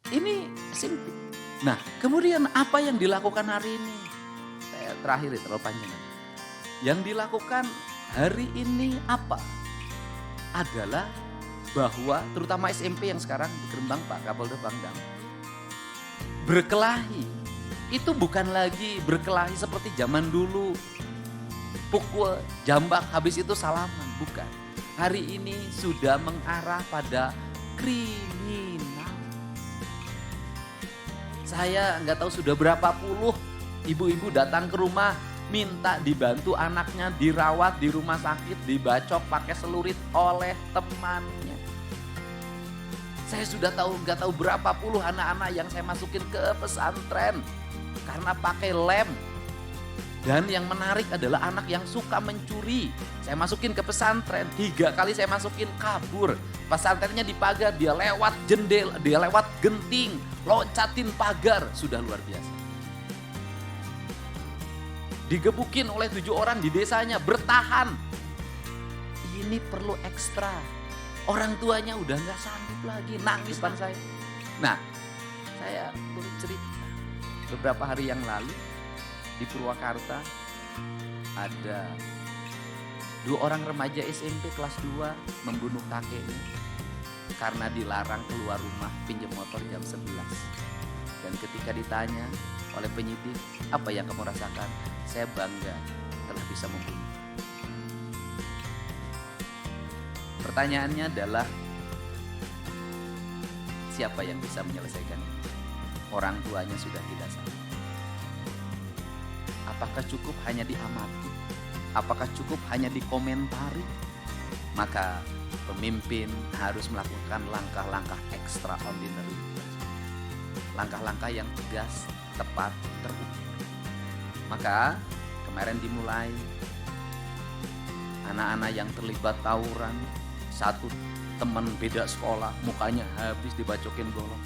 Ini SMP. Nah, kemudian apa yang dilakukan hari ini? Saya terakhir ya, terlalu panjang. Yang dilakukan hari ini apa? Adalah bahwa terutama SMP yang sekarang berkembang Pak Kapolda Pangdam. Berkelahi. Itu bukan lagi berkelahi seperti zaman dulu. Pukul, jambak, habis itu salaman. Bukan. Hari ini sudah mengarah pada kriminal. Saya nggak tahu sudah berapa puluh ibu-ibu datang ke rumah minta dibantu anaknya dirawat di rumah sakit, dibacok pakai celurit oleh temannya. Saya sudah nggak tahu berapa puluh anak-anak yang saya masukin ke pesantren karena pakai lem. Dan yang menarik adalah anak yang suka mencuri. Saya masukin ke pesantren, 3 kali saya masukin kabur. Pesantrennya dipagar, dia lewat jendela, dia lewat genting, loncatin pagar, sudah luar biasa. Digebukin oleh 7 orang di desanya, bertahan. Ini perlu ekstra. Orang tuanya udah gak sanggup lagi, nangis depan saya. Nah, saya boleh cerita. Beberapa hari yang lalu, di Purwakarta ada 2 orang remaja SMP kelas 2 membunuh kakeknya karena dilarang keluar rumah pinjam motor jam 11. Dan ketika ditanya oleh penyidik, apa yang kamu rasakan? Saya bangga telah bisa membunuh. Pertanyaannya adalah, siapa yang bisa menyelesaikan ini? Orang tuanya sudah tidak sanggup. Apakah cukup hanya diamati? Apakah cukup hanya dikomentari? Maka pemimpin harus melakukan langkah-langkah extraordinary. Langkah-langkah yang tegas, tepat, terukur. Maka kemarin dimulai anak-anak yang terlibat tawuran, satu teman beda sekolah, mukanya habis dibacokin golok.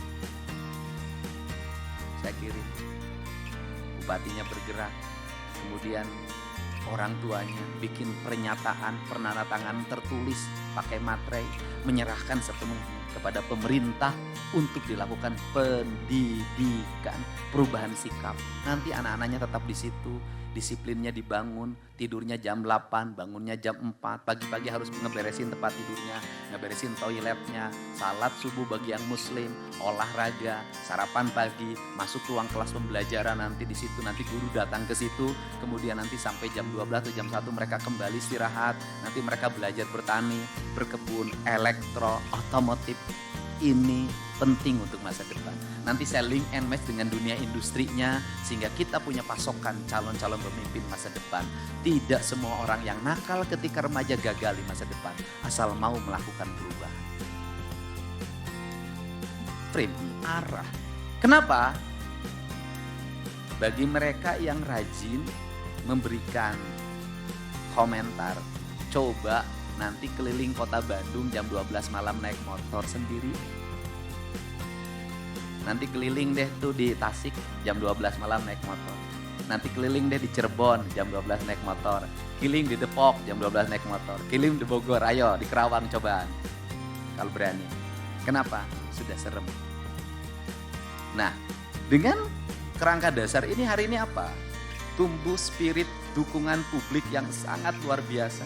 Saya kirim, bupatinya bergerak. Kemudian orang tuanya bikin pernyataan, penandatangan tertulis pakai materai, menyerahkan sepenuhnya kepada pemerintah untuk dilakukan pendidikan, perubahan sikap. Nanti anak-anaknya tetap di situ, disiplinnya dibangun, tidurnya jam 8, bangunnya jam 4, pagi-pagi harus ngeberesin tempat tidurnya, ngeberesin toiletnya, salat subuh bagi yang muslim, olahraga, sarapan pagi, masuk ruang kelas pembelajaran, nanti di situ nanti guru datang ke situ, kemudian nanti sampai jam 12 atau jam 1 mereka kembali istirahat, nanti mereka belajar bertani, berkebun, elektro, otomotif. Ini penting untuk masa depan. Nanti saya link and match dengan dunia industrinya sehingga kita punya pasokan calon-calon pemimpin masa depan. Tidak semua orang yang nakal ketika remaja gagal di masa depan asal mau melakukan perubahan. Frame, arah. Kenapa? Bagi mereka yang rajin memberikan komentar, coba nanti keliling kota Bandung jam 12 malam naik motor sendiri. Nanti keliling deh tuh di Tasik jam 12 malam naik motor. Nanti keliling deh di Cirebon jam 12 naik motor. Keliling di Depok jam 12 naik motor. Keliling di Bogor, ayo di Kerawang cobaan. Kalau berani. Kenapa? Sudah serem. Nah, dengan kerangka dasar ini hari ini apa? Tumbuh spirit dukungan publik yang sangat luar biasa.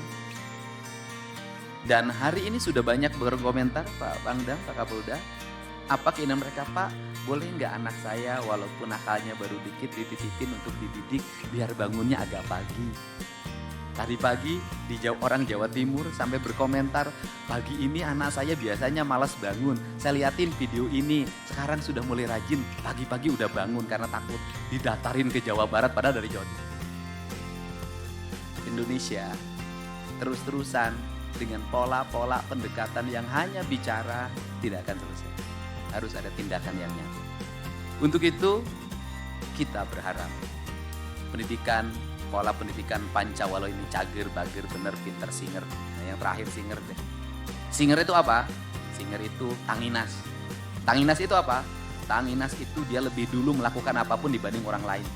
Dan hari ini sudah banyak berkomentar Pak Pangdam, Pak Kapolda. Apa keinginan mereka, Pak? Boleh nggak anak saya walaupun nakalnya baru dikit dititipin untuk dididik biar bangunnya agak pagi. Tadi pagi orang Jawa Timur sampai berkomentar, pagi ini anak saya biasanya malas bangun. Saya liatin video ini, sekarang sudah mulai rajin, pagi-pagi udah bangun karena takut didatarin ke Jawa Barat padahal dari Jawa Timur. Indonesia terus-terusan dengan pola-pola pendekatan yang hanya bicara tidak akan selesai. Harus ada tindakan yang nyata. Untuk itu kita berharap pola pendidikan Pancawalo ini cager, bager, bener, pinter, singer. Nah yang terakhir singer deh. Singer itu apa? Singer itu tanginas. Tanginas itu apa? Tanginas itu dia lebih dulu melakukan apapun dibanding orang lain.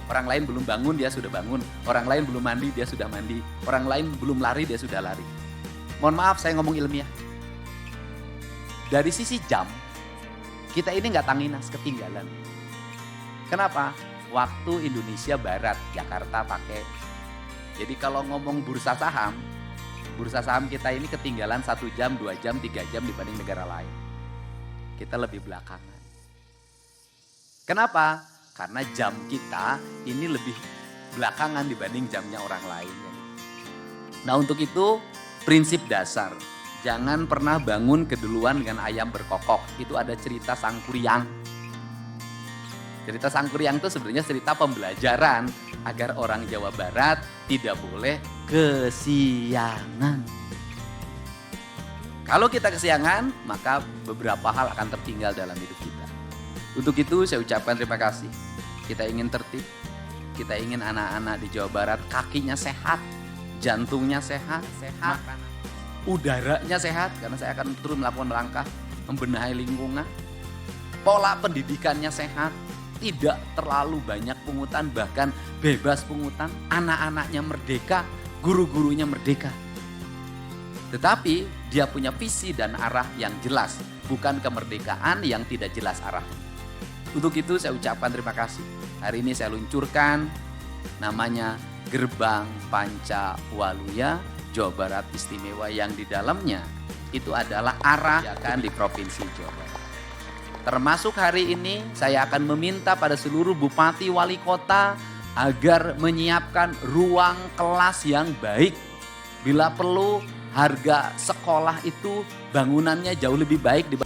Orang lain belum bangun, dia sudah bangun. Orang lain belum mandi, dia sudah mandi. Orang lain belum lari, dia sudah lari. Mohon maaf, saya ngomong ilmiah. Dari sisi jam, Kita ini nggak Tanginas, ketinggalan. Kenapa? Waktu Indonesia Barat, Jakarta pakai. Jadi kalau ngomong bursa saham kita ini ketinggalan 1 jam, 2 jam, 3 jam dibanding negara lain. Kita lebih belakangan. Kenapa? Karena jam kita ini lebih belakangan dibanding jamnya orang lain. Nah untuk itu prinsip dasar, jangan pernah bangun keduluan dengan ayam berkokok. Itu ada cerita Sangkuriang. Cerita Sangkuriang itu sebenarnya cerita pembelajaran agar orang Jawa Barat tidak boleh kesiangan. Kalau kita kesiangan, maka beberapa hal akan tertinggal dalam hidup kita. Untuk itu saya ucapkan terima kasih. Kita ingin tertib, kita ingin anak-anak di Jawa Barat kakinya sehat, jantungnya sehat, udaranya sehat, karena saya akan terus melakukan langkah membenahi lingkungan. Pola pendidikannya sehat, tidak terlalu banyak pungutan, bahkan bebas pungutan. Anak-anaknya merdeka, guru-gurunya merdeka. Tetapi dia punya visi dan arah yang jelas, bukan kemerdekaan yang tidak jelas arahnya. Untuk itu saya ucapkan terima kasih. Hari ini saya luncurkan namanya Gerbang Pancawaluya Jawa Barat Istimewa, yang di dalamnya itu adalah arah di Provinsi Jawa Barat. Termasuk hari ini saya akan meminta pada seluruh bupati wali kota agar menyiapkan ruang kelas yang baik. Bila perlu harga sekolah itu bangunannya jauh lebih baik dibanding